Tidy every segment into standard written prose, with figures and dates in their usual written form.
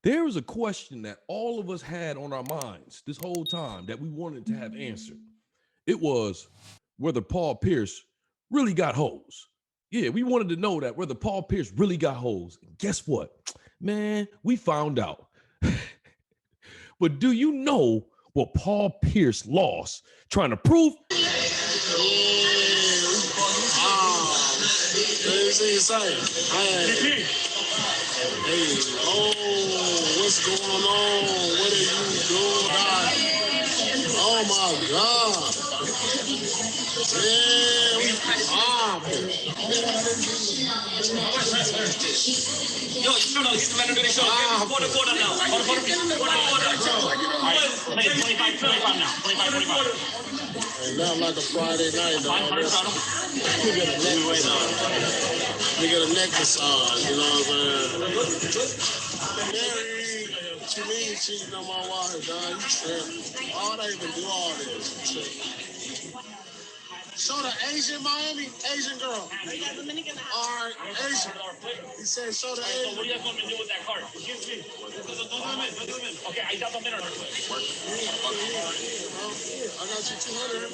There was a question that all of us had on our minds this whole time that we wanted to have answered. It was whether Paul Pierce really got hoes. Yeah, we wanted to know that whether Paul Pierce really got hoes. And guess what? Man, we found out. But do you know what Paul Pierce lost trying to prove? What's going on? What are you doing? Oh my God. Yo, you know, he's the man who did show. Quarter now. All right, 25 now. 25. And not like a Friday night, dog. We get a neck massage, you know what I'm saying? Mary, what you mean cheating on my wife, dog? You tripping. Oh, they even do all this. Show the Asian Miami, Asian girl. All right, Asian. He said, show the Asian. So what are you going to do with that card? Give me. Okay, I got the minute. I got you 200.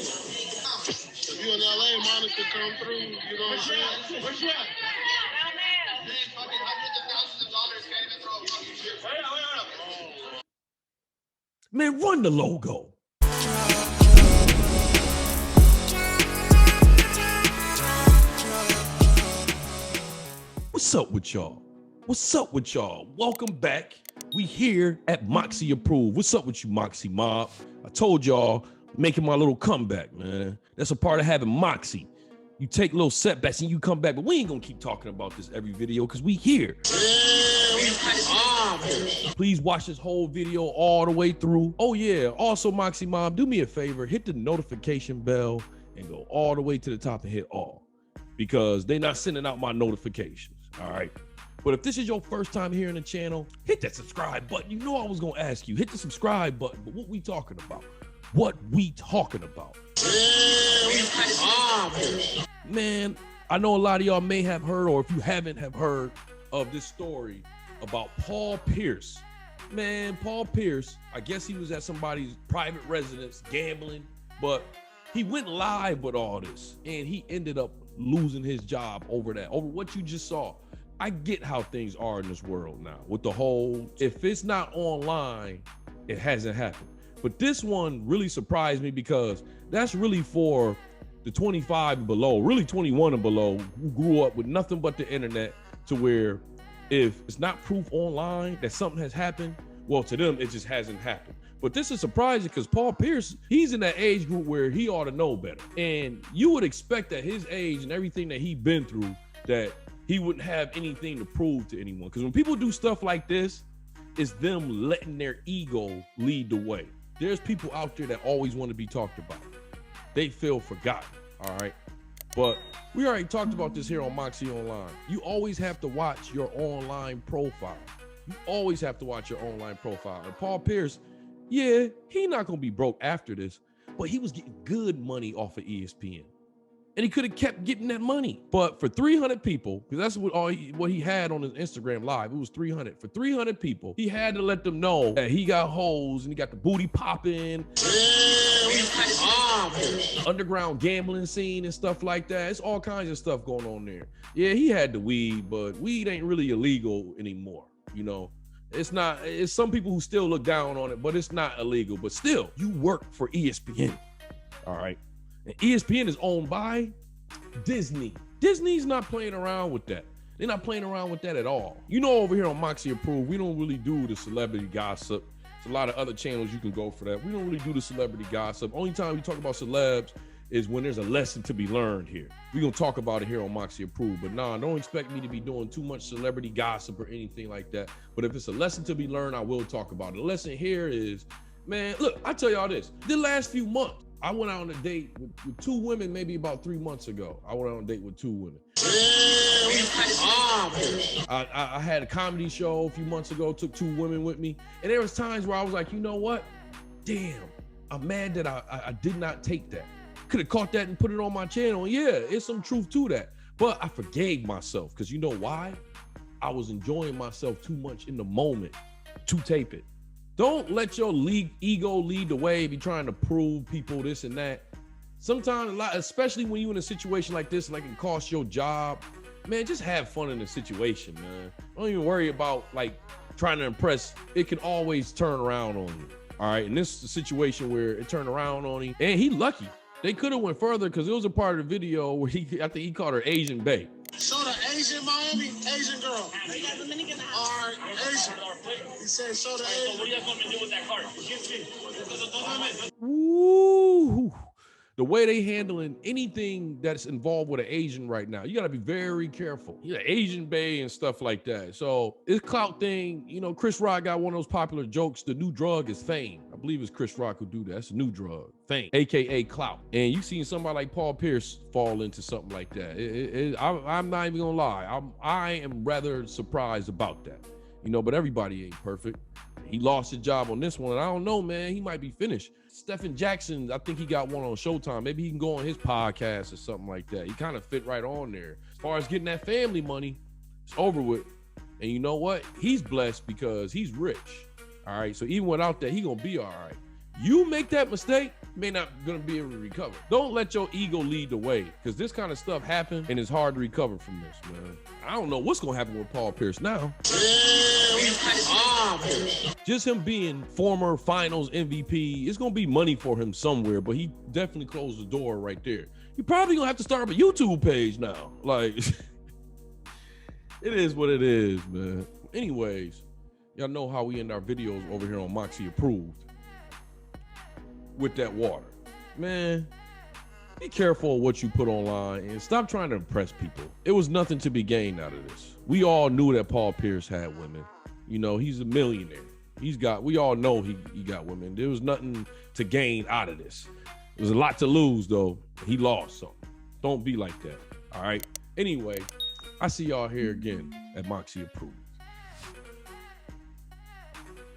If you in LA, Monica come through, you know what I'm saying? Where's you at? Man, run the logo. What's up with y'all? What's up with y'all? Welcome back. We here at Moxy Approved. What's up with you, Moxy Mob? I told y'all, making my little comeback, man. That's a part of having Moxy. You take little setbacks and you come back, but we ain't gonna keep talking about this every video because we here. Please watch this whole video all the way through. Oh yeah, also Moxy Mob, do me a favor, hit the notification bell and go all the way to the top and hit all because they're not sending out my notifications. All right. But if this is your first time here in the channel, hit that subscribe button. You know I was going to ask you, hit the subscribe button. But what we talking about? What we talking about? Man, I know a lot of y'all may have heard, or if you haven't have heard of this story about Paul Pierce. Man, Paul Pierce, I guess he was at somebody's private residence gambling, but he went live with all this and he ended up losing his job over that, over what you just saw. I get how things are in this world now with the whole, if it's not online, it hasn't happened. But this one really surprised me because that's really for the 25 and below, really 21 and below, who grew up with nothing but the internet, to where if it's not proof online that something has happened, well, to them, it just hasn't happened. But this is surprising because Paul Pierce, he's in that age group where he ought to know better. And you would expect at his age and everything that he's been through that he wouldn't have anything to prove to anyone. Because when people do stuff like this, it's them letting their ego lead the way. There's people out there that always want to be talked about. They feel forgotten, all right? But we already talked about this here on Moxy Online. You always have to watch your online profile. You always have to watch your online profile. And Paul Pierce, yeah, he not going to be broke after this, but he was getting good money off of ESPN. And he could have kept getting that money. But for 300 people, because that's what he had on his Instagram live, it was 300. For 300 people, he had to let them know that he got hoes and he got the booty popping, underground gambling scene and stuff like that. It's all kinds of stuff going on there. Yeah, he had the weed, but weed ain't really illegal anymore, you know. It's not, it's some people who still look down on it, but it's not illegal. But still, you work for ESPN, all right? And ESPN is owned by Disney. Disney's not playing around with that. They're not playing around with that at all. You know, over here on Moxy Approved, we don't really do the celebrity gossip. There's a lot of other channels you can go for that. We don't really do the celebrity gossip. Only time we talk about celebs is when there's a lesson to be learned here. We're going to talk about it here on Moxy Approved. But nah, don't expect me to be doing too much celebrity gossip or anything like that. But if it's a lesson to be learned, I will talk about it. The lesson here is, man, look, I tell y'all this. The last few months, I went out on a date with two women maybe about 3 months ago. I went out on a date with two women. I had a comedy show a few months ago, took two women with me. And there was times where I was like, you know what? Damn, I'm mad that I did not take that. Could have caught that and put it on my channel. Yeah, it's some truth to that. But I forgave myself because you know why? I was enjoying myself too much in the moment to tape it. Don't let your ego lead the way. Be trying to prove people this and that. Sometimes a lot, especially when you're in a situation like this, like it costs your job, man, just have fun in the situation, man. Don't even worry about like trying to impress. It can always turn around on you. All right. And this is a situation where it turned around on him, and he lucky. They could have went further because it was a part of the video where I think he called her Asian bae. Show the Asian Miami, Asian girl. All right, Asian. He said, show the Asian. What do you guys want me to do with that card? Ooh. The way they handling anything that's involved with an Asian right now, you got to be very careful. You know, Asian bae and stuff like that. So this clout thing, you know, Chris Rock got one of those popular jokes. The new drug is fame. I believe it's Chris Rock who do that. That's a new drug, fame, AKA clout. And you seen somebody like Paul Pierce fall into something like that. I'm not even gonna lie. I am rather surprised about that. You know, but everybody ain't perfect. He lost his job on this one. And I don't know, man. He might be finished. Stephen Jackson, I think he got one on Showtime. Maybe he can go on his podcast or something like that. He kind of fit right on there. As far as getting that family money, it's over with. And you know what? He's blessed because he's rich. All right. So even without that, he gonna be all right. You make that mistake, may not gonna be able to recover. Don't let your ego lead the way, because this kind of stuff happens and it's hard to recover from this, man. I don't know what's gonna happen with Paul Pierce now. Just him being former finals MVP, it's gonna be money for him somewhere, but he definitely closed the door right there. You probably gonna have to start up a YouTube page now. Like, it is what it is, man. Anyways, y'all know how we end our videos over here on Moxy Approved. With that water, man, be careful of what you put online and stop trying to impress people. It was nothing to be gained out of this. We all knew that Paul Pierce had women. You know, he's a millionaire. We all know he got women. There was nothing to gain out of this. There's a lot to lose though. He lost something. Don't be like that. All right. Anyway, I see y'all here again at Moxy Approved.